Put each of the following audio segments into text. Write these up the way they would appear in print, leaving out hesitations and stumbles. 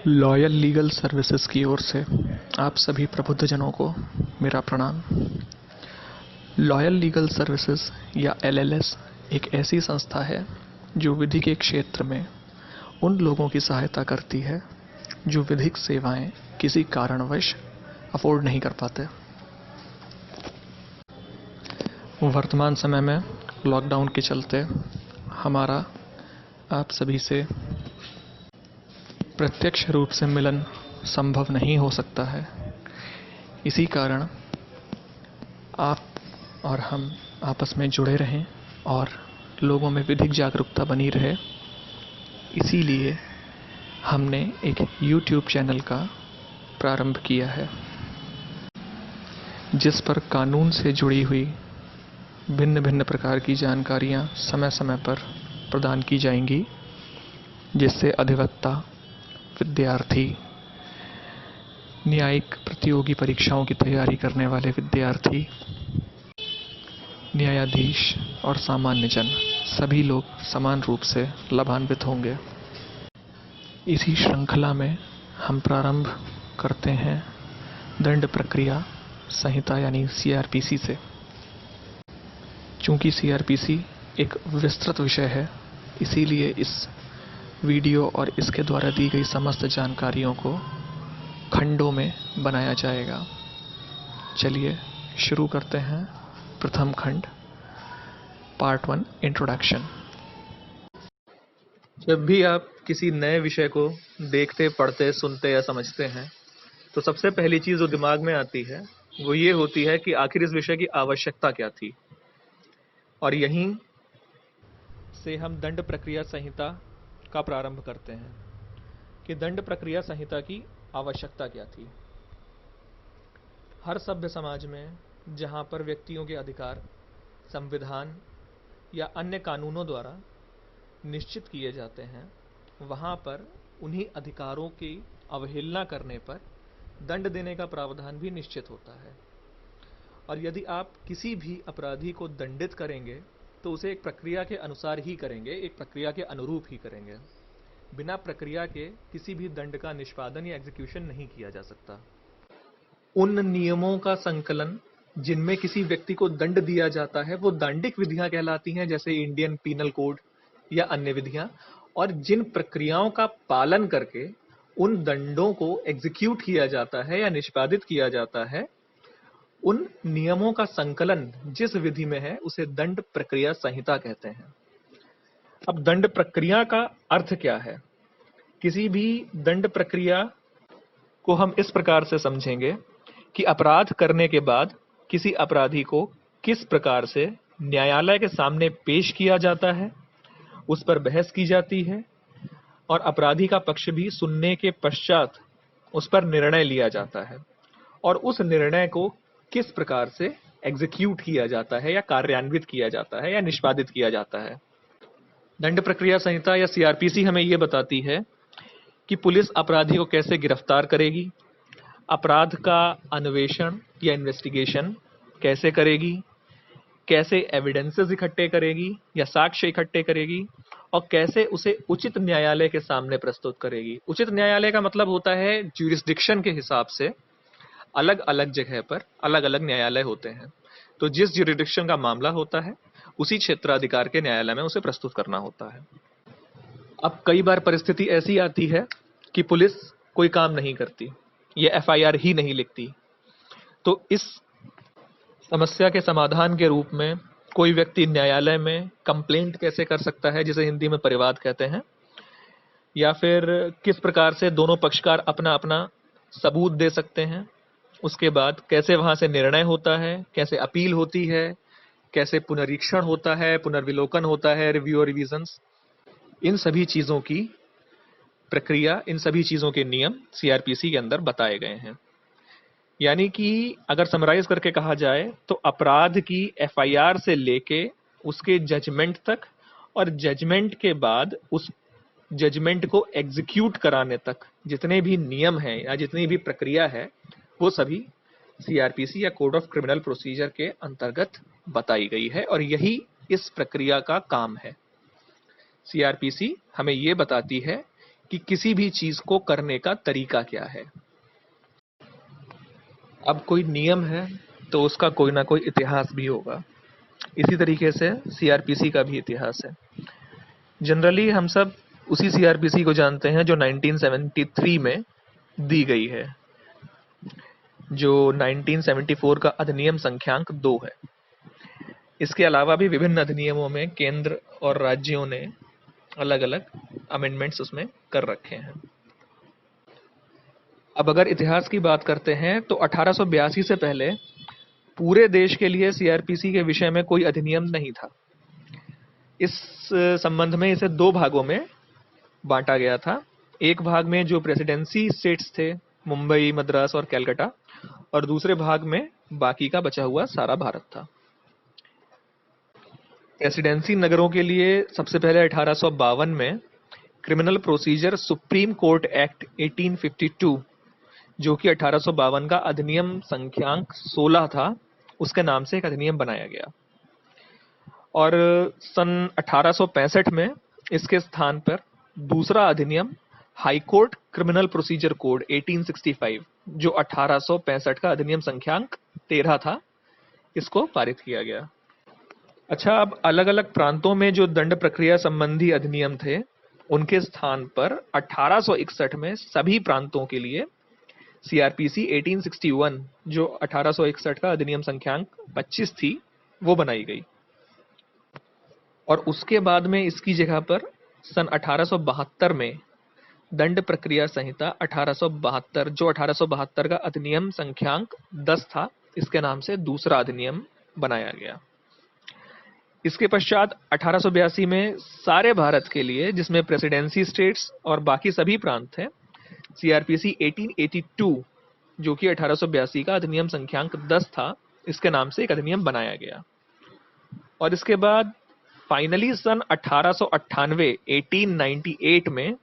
Loyal legal services की ओर से आप सभी प्रबुद्धजनों को मेरा प्रणाम। लॉयल लीगल सर्विसेज या एलएलएस एक ऐसी संस्था है जो विधि के क्षेत्र में उन लोगों की सहायता करती है जो विधिक सेवाएं किसी कारणवश अफोर्ड नहीं कर पाते। वर्तमान समय में लॉकडाउन के चलते हमारा आप सभी से प्रत्यक्ष रूप से मिलन संभव नहीं हो सकता है। इसी कारण आप और हम आपस में जुड़े रहें और लोगों में विधिक जागरूकता बनी रहे, इसीलिए हमने एक YouTube चैनल का प्रारंभ किया है जिस पर कानून से जुड़ी हुई भिन्न भिन्न प्रकार की जानकारियां समय समय पर प्रदान की जाएंगी, जिससे अधिवक्ता, विद्यार्थी, न्यायिक प्रतियोगी परीक्षाओं की तैयारी करने वाले विद्यार्थी, न्यायाधीश और सामान्य जन सभी लोग समान रूप से लाभान्वित होंगे। इसी श्रृंखला में हम प्रारंभ करते हैं दंड प्रक्रिया संहिता यानी सीआरपीसी से। चूंकि सीआरपीसी एक विस्तृत विषय है, इसीलिए इस वीडियो और इसके द्वारा दी गई समस्त जानकारियों को खंडों में बनाया जाएगा। चलिए शुरू करते हैं प्रथम खंड, पार्ट 1, इंट्रोडक्शन। जब भी आप किसी नए विषय को देखते, पढ़ते, सुनते या समझते हैं तो सबसे पहली चीज जो दिमाग में आती है वो ये होती है कि आखिर इस विषय की आवश्यकता क्या थी। और यहीं से हम दंड प्रक्रिया संहिता का प्रारंभ करते हैं कि दंड प्रक्रिया संहिता की आवश्यकता क्या थी। हर सभ्य समाज में जहां पर व्यक्तियों के अधिकार संविधान या अन्य कानूनों द्वारा निश्चित किए जाते हैं, वहां पर उन्हीं अधिकारों की अवहेलना करने पर दंड देने का प्रावधान भी निश्चित होता है। और यदि आप किसी भी अपराधी को दंडित करेंगे तो उसे एक प्रक्रिया के अनुसार ही करेंगे, एक प्रक्रिया के अनुरूप ही करेंगे। बिना प्रक्रिया के किसी भी दंड का निष्पादन या एग्जीक्यूशन नहीं किया जा सकता। उन नियमों का संकलन जिनमें किसी व्यक्ति को दंड दिया जाता है वो दंडिक विधियां कहलाती हैं, जैसे इंडियन पीनल कोड या अन्य विधियां। और जिन प्रक्रियाओं का पालन करके उन दंडों को एग्जीक्यूट किया जाता है या निष्पादित किया जाता है, उन नियमों का संकलन जिस विधि में है उसे दंड प्रक्रिया संहिता कहते हैं। अब दंड प्रक्रिया का अर्थ क्या है? किसी भी दंड प्रक्रिया को हम इस प्रकार से समझेंगे कि अपराध करने के बाद किसी अपराधी को किस प्रकार से न्यायालय के सामने पेश किया जाता है, उस पर बहस की जाती है और अपराधी का पक्ष भी सुनने के पश्चात उस पर निर्णय लिया जाता है और उस निर्णय को किस प्रकार से एग्जीक्यूट किया जाता है या कार्यान्वित किया जाता है या निष्पादित किया जाता है। दंड प्रक्रिया संहिता या सीआरपीसी हमें यह बताती है कि पुलिस अपराधी को कैसे गिरफ्तार करेगी, अपराध का अन्वेषण या इन्वेस्टिगेशन कैसे करेगी, कैसे एविडेंसेस इकट्ठे करेगी या साक्ष्य इकट्ठे करेगी और कैसे उसे उचित न्यायालय के सामने प्रस्तुत करेगी। उचित न्यायालय का मतलब होता है ज्यूरिसडिक्शन के हिसाब से अलग अलग जगह पर अलग अलग न्यायालय होते हैं, तो जिस ज्यूरिसडिक्शन का मामला होता है उसी क्षेत्राधिकार के न्यायालय में उसे प्रस्तुत करना होता है। अब कई बार परिस्थिति ऐसी आती है कि पुलिस कोई काम नहीं करती, ये एफआईआर ही नहीं लिखती, तो इस समस्या के समाधान के रूप में कोई व्यक्ति न्यायालय में कंप्लेंट कैसे कर सकता है, जिसे हिंदी में परिवाद कहते हैं, या फिर किस प्रकार से दोनों पक्षकार अपना अपना सबूत दे सकते हैं, उसके बाद कैसे वहां से निर्णय होता है, कैसे अपील होती है, कैसे पुनरीक्षण होता है, पुनर्विलोकन होता है, रिव्यू और रिविजन्स, इन सभी चीजों की प्रक्रिया, इन सभी चीजों के नियम सीआरपीसी के अंदर बताए गए हैं। यानी कि अगर समराइज करके कहा जाए तो अपराध की एफआईआर से लेके उसके जजमेंट तक और जजमेंट के बाद उस जजमेंट को एग्जीक्यूट कराने तक जितने भी नियम हैं या जितनी भी प्रक्रिया है वो सभी सीआरपीसी या कोड ऑफ क्रिमिनल प्रोसीजर के अंतर्गत बताई गई है और यही इस प्रक्रिया का काम है। सीआरपीसी हमें ये बताती है कि किसी भी चीज को करने का तरीका क्या है। अब कोई नियम है तो उसका कोई ना कोई इतिहास भी होगा। इसी तरीके से सीआरपीसी का भी इतिहास है। जनरली हम सब उसी सीआरपीसी को जानते हैं जो 1973 में दी गई है, जो 1974 का अधिनियम संख्यांक 2 है। इसके अलावा भी विभिन्न अधिनियमों में केंद्र और राज्यों ने अलग अलग अमेंडमेंट्स उसमें कर रखे हैं। अब अगर इतिहास की बात करते हैं तो 1882 से पहले पूरे देश के लिए सीआरपीसी के विषय में कोई अधिनियम नहीं था। इस संबंध में इसे दो भागों में बांटा गया था। एक भाग में जो प्रेसिडेंसी स्टेट्स थे, मुंबई, मद्रास और कैलकाटा, और दूसरे भाग में बाकी का बचा हुआ सारा भारत था। प्रेसिडेंसी नगरों के लिए सबसे पहले 1852 में criminal procedure supreme court act 1852, जो कि 1852 का अधिनियम संख्यांक 16 था, उसके नाम से एक अधिनियम बनाया गया। और सन 1865 में इसके स्थान पर दूसरा अधिनियम high court criminal procedure code 1865, जो 1865 का अधिनियम संख्यांक 13 था, इसको पारित किया गया। अच्छा, अब अलग अलग प्रांतों में जो दंड प्रक्रिया संबंधी अधिनियम थे, उनके स्थान पर 1861 में सभी प्रांतों के लिए सीआरपीसी 1861, जो 1861 का अधिनियम संख्यांक 25 थी, वो बनाई गई। और उसके बाद में इसकी जगह पर सन 1872 में दंड प्रक्रिया संहिता 1872, जो 1872 का अधिनियम संख्यांक 10 था, इसके नाम से दूसरा अधिनियम बनाया गया। इसके पश्चात 1882 में सारे भारत के लिए, जिसमें प्रेसिडेंसी स्टेट्स और बाकी सभी प्रांत थे, सीआरपीसी 1882, जो कि 1882 का अधिनियम संख्यांक 10 था, इसके नाम से एक अधिनियम बनाया गया। और इसके बाद फाइनली सन 1898 1898 में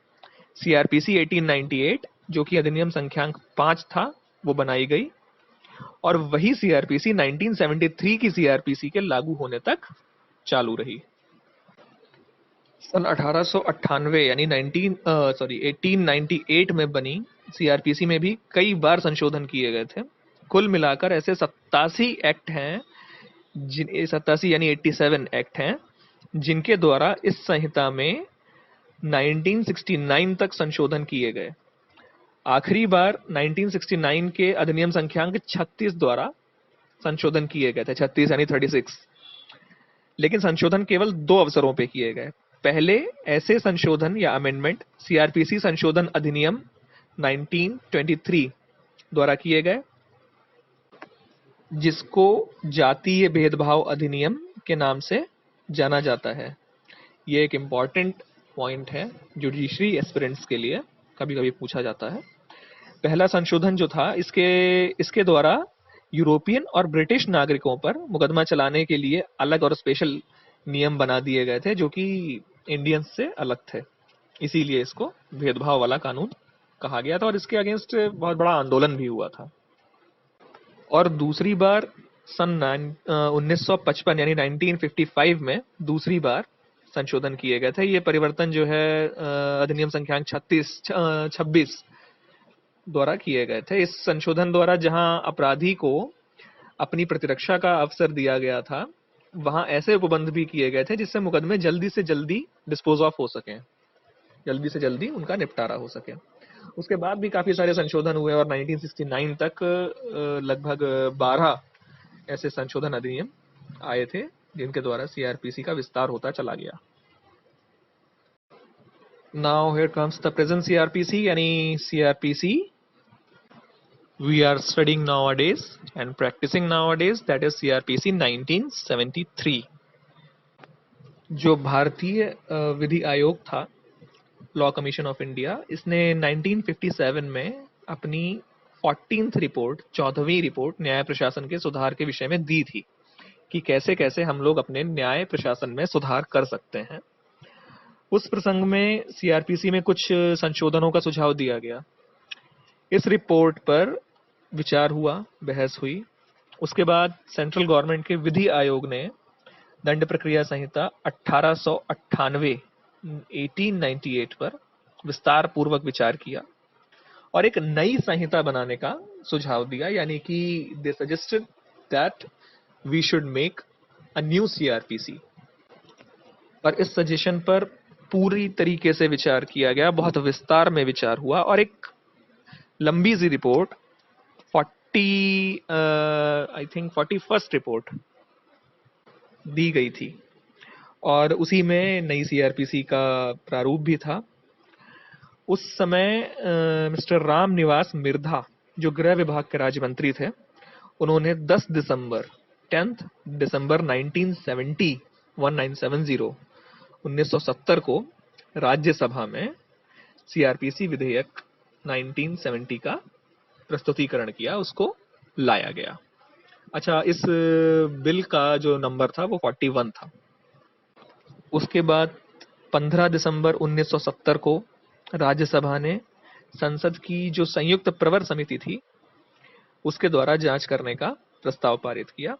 सीआरपीसी 1898, जो कि अधिनियम संख्यांक 5 था, वो बनाई गई। और वही सीआरपीसी 1973 की सीआरपीसी के लागू होने तक चालू रही। सन 1898 यानी 1898 में बनी सीआरपीसी में भी कई बार संशोधन किए गए थे। कुल मिलाकर ऐसे 87 एक्ट हैं, 87 यानी 87 एक्ट हैं, जिनके द्वारा इस संहिता में 1969 तक संशोधन किए गए। आखिरी बार 1969 के अधिनियम संख्यांक 36 द्वारा संशोधन किए गए थे, 36 यानी 36। लेकिन संशोधन केवल 2 अवसरों पे किए गए। पहले ऐसे संशोधन या अमेंडमेंट सीआरपीसी संशोधन अधिनियम 1923 द्वारा किए गए, जिसको जातीय भेदभाव अधिनियम के नाम से जाना जाता है। ये एक इम्पॉर्टेंट पॉइंट है जुडिशरी एस्पिरेंट्स के लिए, कभी कभी पूछा जाता है। पहला संशोधन जो था, इसके द्वारा यूरोपियन और ब्रिटिश नागरिकों पर मुकदमा चलाने के लिए अलग और स्पेशल नियम बना दिए गए थे, जो कि इंडियंस से अलग थे। इसीलिए इसको भेदभाव वाला कानून कहा गया था और इसके अगेंस्ट बहुत बड़ा आंदोलन भी हुआ था। और दूसरी बार सन 1955 यानी 1955 में दूसरी बार संशोधन किए गए थे। ये परिवर्तन जो है अधिनियम संख्यांक 26 द्वारा किए गए थे। इस संशोधन द्वारा जहां अपराधी को अपनी प्रतिरक्षा का अवसर दिया गया था, वहां ऐसे उपबंध भी किए गए थे जिससे मुकदमे जल्दी से जल्दी डिस्पोज ऑफ हो सके, जल्दी से जल्दी उनका निपटारा हो सके। उसके बाद भी काफी सारे संशोधन हुए और 1969 तक लगभग 12 ऐसे संशोधन अधिनियम आए थे, जिनके द्वारा सीआरपीसी का विस्तार होता चला गया। Now here comes the present CrPC, यानी CrPC we are studying nowadays and practicing nowadays, that is CRPC 1973। जो भारतीय विधि आयोग था, लॉ कमीशन ऑफ इंडिया, इसने 1957 में अपनी 14th रिपोर्ट, 14वीं रिपोर्ट न्याय प्रशासन के सुधार के विषय में दी थी कि कैसे कैसे हम लोग अपने न्याय प्रशासन में सुधार कर सकते हैं। उस प्रसंग में सीआरपीसी में कुछ संशोधनों का सुझाव दिया गया। इस रिपोर्ट पर विचार हुआ, बहस हुई। उसके बाद सेंट्रल गवर्नमेंट के विधि आयोग ने दंड प्रक्रिया संहिता 1898 1898 पर विस्तार पूर्वक विचार किया और एक नई संहिता बनाने का सुझाव दिया, यानी कि they suggested that we should make a new CrPC. और इस सजेशन पर पूरी तरीके से विचार किया गया, बहुत विस्तार में विचार हुआ और एक लंबी सी रिपोर्ट 41st रिपोर्ट दी गई थी और उसी में नई सीआरपीसी का प्रारूप भी था। उस समय मिस्टर राम निवास मिर्धा, जो गृह विभाग के राज्य मंत्री थे, उन्होंने 10 दिसंबर 10 दिसंबर 1970 को राज्यसभा में सीआरपीसी विधेयक 1970 का प्रस्तुतिकरण किया, उसको लाया गया। अच्छा, इस बिल का जो नंबर था वो 41 था। उसके बाद 15 दिसंबर 1970 को राज्यसभा ने संसद की जो संयुक्त प्रवर समिति थी उसके द्वारा जांच करने का प्रस्ताव पारित किया।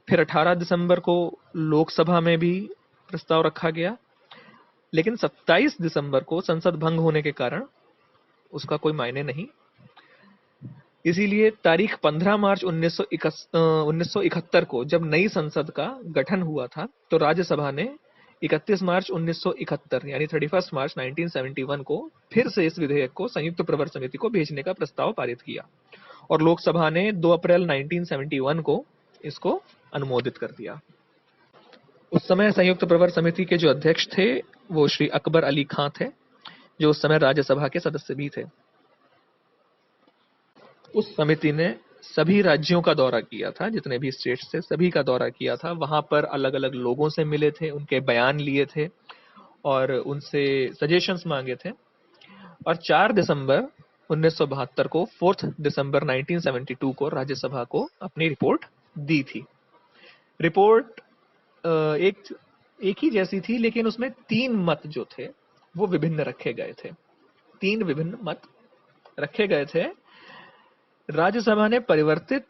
फिर 18 दिसंबर को लोकसभा में भी प्रस्ताव रखा गया, लेकिन 27 दिसंबर को संसद भंग होने के कारण उसका कोई मायने नहीं। इसीलिए तारीख 15 मार्च 1971 को जब नई संसद का गठन हुआ था तो राज्यसभा ने 31 मार्च 1971 यानी 31 मार्च 1971 को फिर से इस विधेयक को संयुक्त प्रवर समिति को भेजने का प्रस्ताव पारित किया और लोकसभा ने 2 अप्रैल 1971 को इसको अनुमोदित कर दिया। उस समय संयुक्त प्रवर समिति के जो अध्यक्ष थे वो श्री अकबर अली खां थे, जो उस समय राज्यसभा के सदस्य भी थे। उस समिति ने सभी राज्यों का दौरा किया था, जितने भी स्टेट्स थे सभी का दौरा किया था। वहां पर अलग अलग लोगों से मिले थे, उनके बयान लिए थे और उनसे सजेशंस मांगे थे। और 4 दिसंबर 1972 को 4 दिसंबर 1972 को राज्यसभा को अपनी रिपोर्ट दी थी। रिपोर्ट एक ही जैसी थी, लेकिन उसमें 3 मत जो थे वो विभिन्न रखे गए थे। 3 विभिन्न मत रखे गए थे। राज्यसभा ने परिवर्तित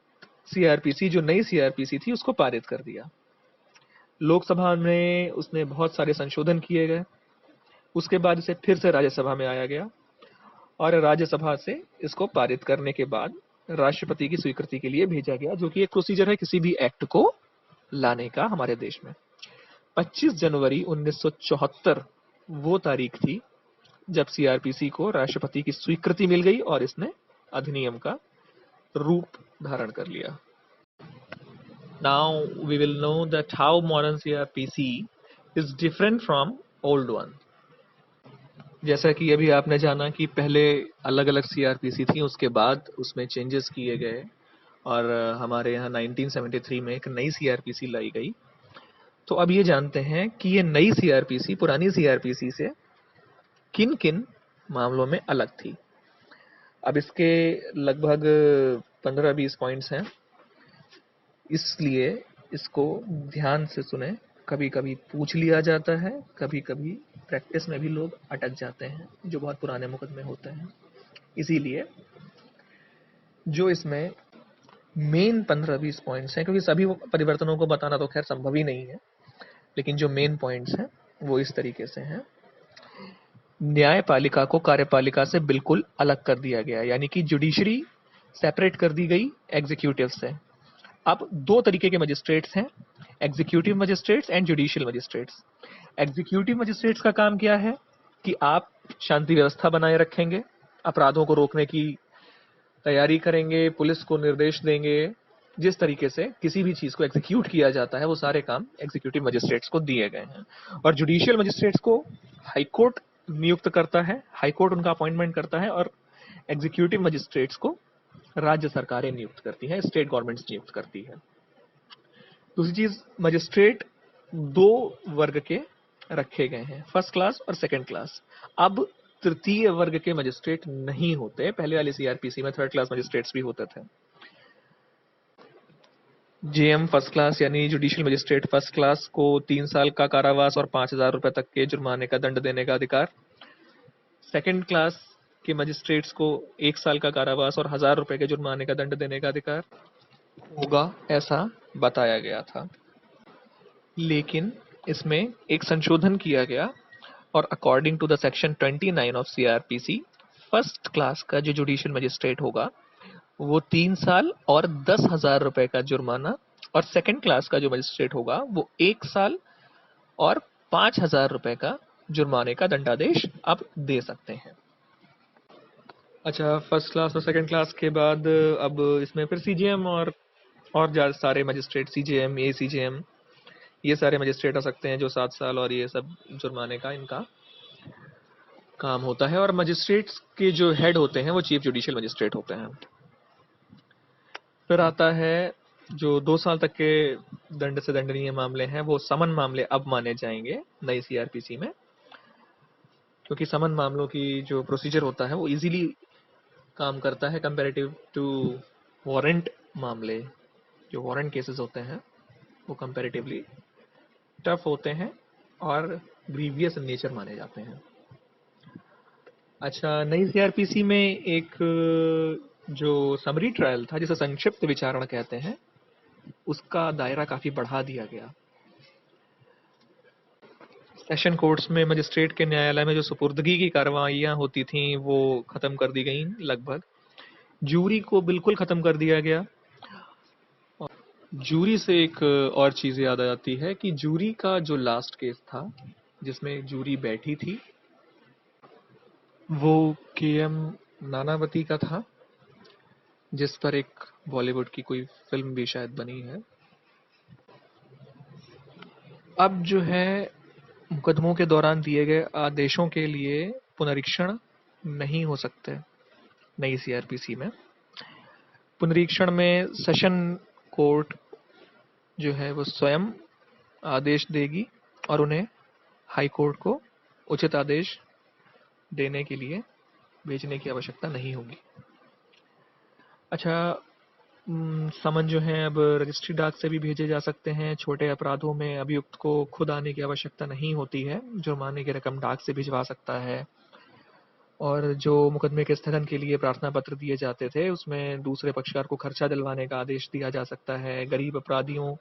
सीआरपीसी, जो नई सीआरपीसी थी, उसको पारित कर दिया। लोकसभा में उसने बहुत सारे संशोधन किए गए। उसके बाद इसे फिर से राज्यसभा में आया गया और राज्यसभा से इसको पारित करने के बाद राष्ट्रपति की स्वीकृति के लिए भेजा गया, जो कि एक प्रोसीजर है किसी भी एक्ट को लाने का हमारे देश में। 25 जनवरी 1974 वो तारीख थी जब सीआरपीसी को राष्ट्रपति की स्वीकृति मिल गई और इसने अधिनियम का रूप धारण कर लिया। Now we will know that how modern CRPC is different from old one. जैसा कि अभी आपने जाना कि पहले अलग अलग सीआरपीसी थी, उसके बाद उसमें चेंजेस किए गए और हमारे यहाँ 1973 में एक नई सीआरपीसी लाई गई। तो अब ये जानते हैं कि ये नई सीआरपीसी पुरानी सीआरपीसी से किन किन मामलों में अलग थी। अब इसके लगभग 15-20 पॉइंट्स हैं, इसलिए इसको ध्यान से सुने। कभी कभी पूछ लिया जाता है, कभी कभी प्रैक्टिस में भी लोग अटक जाते हैं, जो बहुत पुराने मुकदमे होते हैं। इसीलिए जो इसमें मेन 15-20 पॉइंट्स हैं, क्योंकि सभी परिवर्तनों को बताना तो खैर संभव ही नहीं है, लेकिन जो मेन पॉइंट्स हैं वो इस तरीके से हैं। न्यायपालिका को कार्यपालिका से बिल्कुल अलग कर दिया गया, यानी कि जुडिशरी सेपरेट कर दी गई एग्जीक्यूटिव से। अब 2 तरीके के मजिस्ट्रेट्स हैं, executive magistrates and judicial magistrates. Executive magistrates का काम क्या है कि आप शांति व्यवस्था बनाए रखेंगे, अपराधों को रोकने की तैयारी करेंगे, पुलिस को निर्देश देंगे। जिस तरीके से किसी भी चीज को एग्जीक्यूट किया जाता है वो सारे काम एग्जीक्यूटिव मजिस्ट्रेट्स को दिए गए हैं। और जुडिशियल मजिस्ट्रेट्स को हाईकोर्ट नियुक्त करता है, हाईकोर्ट उनका अपॉइंटमेंट करता है, और एग्जीक्यूटिव मजिस्ट्रेट्स को राज्य सरकारें नियुक्त करती हैं, स्टेट गवर्नमेंट्स नियुक्त करती है। दूसरी चीज, मजिस्ट्रेट 2 वर्ग के रखे गए हैं, फर्स्ट क्लास और सेकंड क्लास। अब तृतीय वर्ग के मजिस्ट्रेट नहीं होते। पहले वाली सीआरपीसी में 3rd क्लास मजिस्ट्रेट्स भी होते थे। जेएम फर्स्ट क्लास यानी जुडिशियल मजिस्ट्रेट फर्स्ट क्लास को 3 साल का कारावास और 5,000 रुपए तक के जुर्माने का दंड देने का अधिकार। सेकंड क्लास के मजिस्ट्रेट्स को 1 साल का कारावास और 1,000 रुपए के जुर्माने का दंड देने का अधिकार होगा, ऐसा बताया गया था। लेकिन इसमें एक संशोधन किया गया और according to the section 29 of CrPC, first class का जो जुडिशियल मजिस्ट्रेट होगा वो 3 साल और 10,000 रुपए का जुर्माना, और सेकंड क्लास का जो मजिस्ट्रेट होगा वो 1 साल और 5,000 रुपए का जुर्माने का दंडादेश अब दे सकते हैं। अच्छा, फर्स्ट क्लास और सेकंड क्लास के बाद अब इसमें फिर सीजेएम और ज्यादा सारे मजिस्ट्रेट, सीजेएम, एसीजेएम, ये सारे मजिस्ट्रेट आ सकते हैं जो 7 साल और ये सब जुर्माने का इनका काम होता है। और मजिस्ट्रेट्स के जो हेड होते हैं वो चीफ जुडिशियल मजिस्ट्रेट होते हैं। फिर आता है जो 2 साल तक के दंड से दंडनीय मामले हैं, वो समन मामले अब माने जाएंगे नई सीआरपीसी में, क्योंकि समन मामलों की जो प्रोसीजर होता है वो इजीली काम करता है कंपैरेटिव टू वारंट मामले। जो वारंट केसेस होते हैं वो कंपैरेटिवली टफ होते हैं और ग्रीवियस नेचर माने जाते हैं। अच्छा, नई सीआरपीसी में एक जो समरी ट्रायल था, जिसे संक्षिप्त विचारणा कहते हैं, उसका दायरा काफी बढ़ा दिया गया। सेशन कोर्ट्स में मजिस्ट्रेट के न्यायालय में जो सुपुर्दगी की कार्रवाइयां होती थीं वो खत्म कर दी गईं लगभग। जूरी को बिल्कुल खत्म कर दिया गया। और जूरी से एक और चीज याद आ जाती है कि जूरी का जो लास्ट केस था जिसमें जूरी बैठी थी वो केएम नानावती का था, जिस पर एक बॉलीवुड की कोई फिल्म भी शायद बनी है। अब जो है मुकदमों के दौरान दिए गए आदेशों के लिए पुनरीक्षण नहीं हो सकते नई सीआरपीसी में। पुनरीक्षण में सेशन कोर्ट जो है वो स्वयं आदेश देगी और उन्हें हाई कोर्ट को उचित आदेश देने के लिए भेजने की आवश्यकता नहीं होगी। अच्छा, समन जो है अब रजिस्ट्री डाक से भी भेजे जा सकते हैं। छोटे अपराधों में अभियुक्त को खुद आने की आवश्यकता नहीं होती है, जुर्माने की रकम डाक से भिजवा सकता है। और जो मुकदमे के स्थगन के लिए प्रार्थना पत्र दिए जाते थे उसमें दूसरे पक्षकार को खर्चा दिलवाने का आदेश दिया जा सकता है। गरीब अपराधियों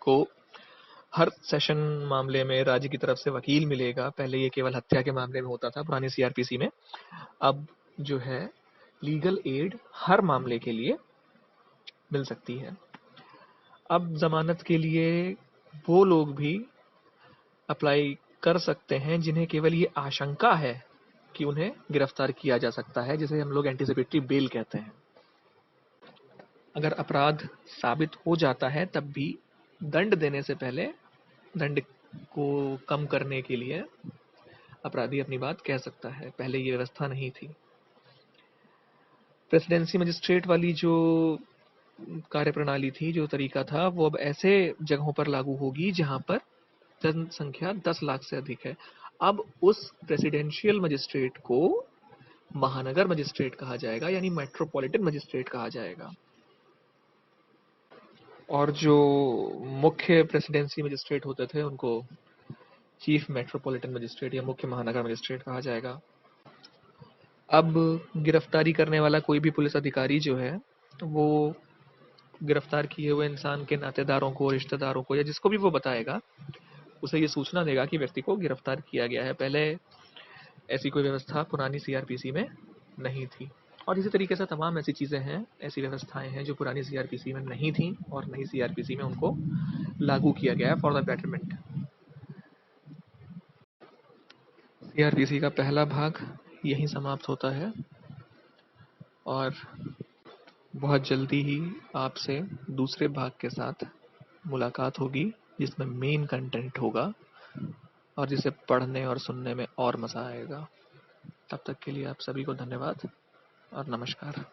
को हर सेशन मामले में राज्य की तरफ से वकील मिलेगा। पहले ये केवल हत्या के मामले में होता था पुरानी सीआरपीसी में। अब जो है लीगल एड हर मामले के लिए मिल सकती है। अब जमानत के लिए वो लोग भी अप्लाई कर सकते हैं जिन्हें केवल ये आशंका है कि उन्हें गिरफ्तार किया जा सकता है, जिसे हम लोग एंटीसिपेटरी बेल कहते हैं। अगर अपराध साबित हो जाता है तब भी दंड देने से पहले दंड को कम करने के लिए अपराधी अपनी बात कह सकता है। पहले ये व्यवस्था नहीं थी। प्रेसिडेंसी मजिस्ट्रेट वाली जो कार्यप्रणाली थी, जो तरीका था, वो अब ऐसे जगहों पर लागू होगी जहां पर जनसंख्या 10 लाख से अधिक है। अब उस प्रेसिडेंशियल मजिस्ट्रेट को महानगर मजिस्ट्रेट कहा जाएगा, यानी मेट्रोपॉलिटन मजिस्ट्रेट कहा जाएगा। और जो मुख्य प्रेसिडेंसी मजिस्ट्रेट होते थे उनको चीफ मेट्रोपॉलिटन मजिस्ट्रेट या मुख्य महानगर मजिस्ट्रेट कहा जाएगा। अब गिरफ्तारी करने वाला कोई भी पुलिस अधिकारी जो है वो गिरफ्तार किए हुए इंसान के नातेदारों को, रिश्तेदारों को, या जिसको भी वो बताएगा उसे ये सूचना देगा कि व्यक्ति को गिरफ्तार किया गया है। पहले ऐसी कोई व्यवस्था पुरानी सीआरपीसी में नहीं थी। और इसी तरीके से तमाम ऐसी चीजें हैं, ऐसी व्यवस्थाएं हैं जो पुरानी सीआरपीसी में नहीं थी और नई सीआरपीसी में उनको लागू किया गया है फॉर द बेटरमेंट। सीआरपीसी का पहला भाग यहीं समाप्त होता है और बहुत जल्दी ही आपसे दूसरे भाग के साथ मुलाकात होगी, जिसमें मेन कंटेंट होगा और जिसे पढ़ने और सुनने में और मजा आएगा। तब तक के लिए आप सभी को धन्यवाद और नमस्कार।